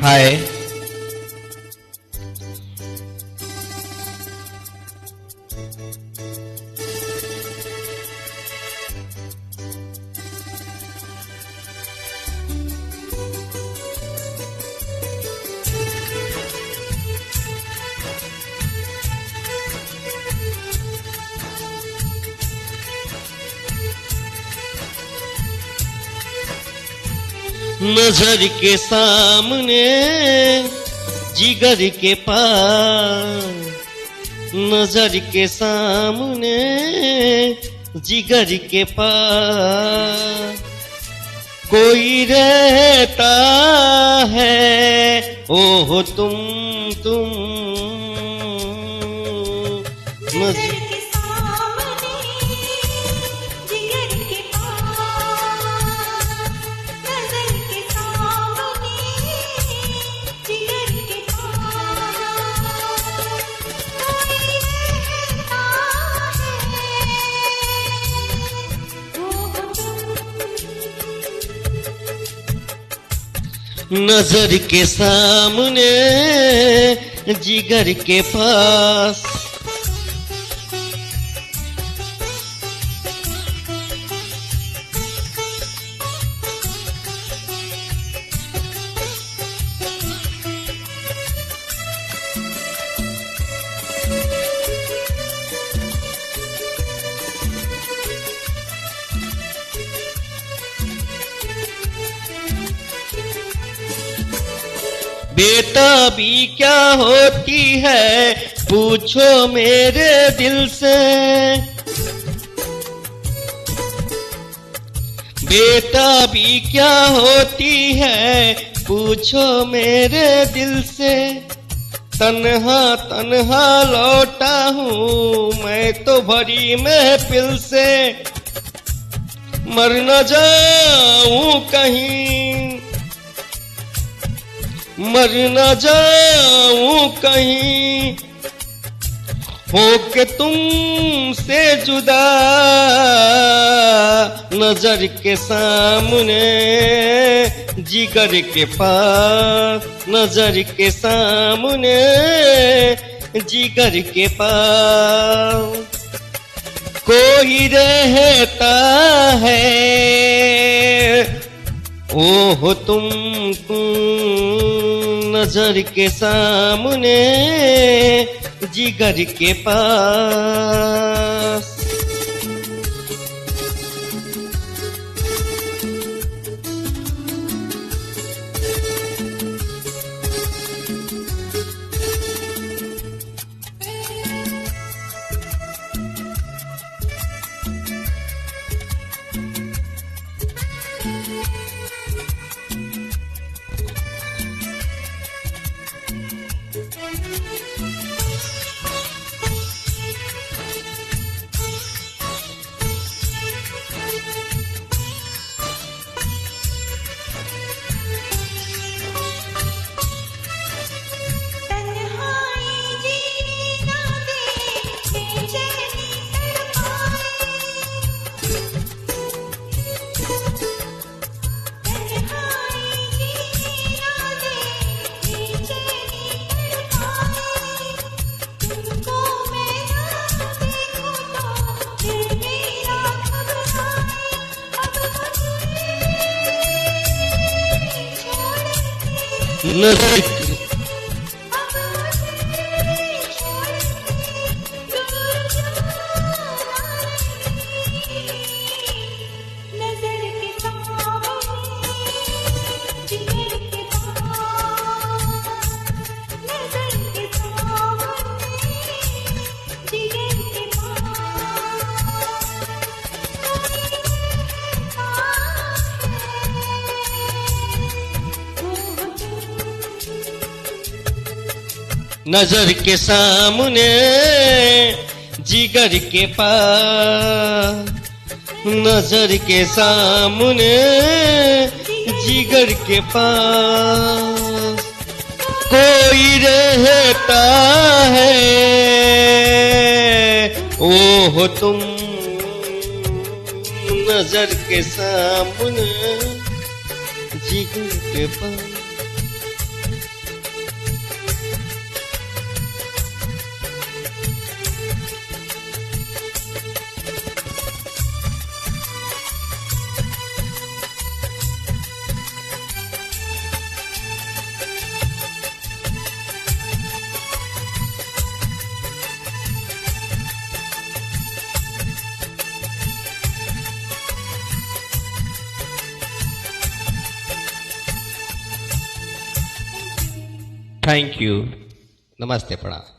हाय। नजर के सामने जिगर के पास, नजर के सामने जिगर के पास कोई रहता है। ओह तुम नजर नजर के सामने जिगर के पास बेताबी क्या होती है पूछो मेरे दिल से, बेताबी क्या होती है पूछो मेरे दिल से। तन्हा तन्हा लौटा हूँ मैं तो भरी महफिल से, मर न जाऊं कहीं, मर न जाऊं कहीं होके तुमसे जुदा। नजर के सामने जिगर के पास, नजर के सामने जिगर के पास कोई रहता है। ओह तुम नजर के सामने जिगर के पास। नजर नजर के सामने जिगर के पास, नजर के सामने जिगर के पास कोई रहता है। ओह तुम नजर के सामने जिगर के पास। थैंक यू, नमस्ते, प्रणाम।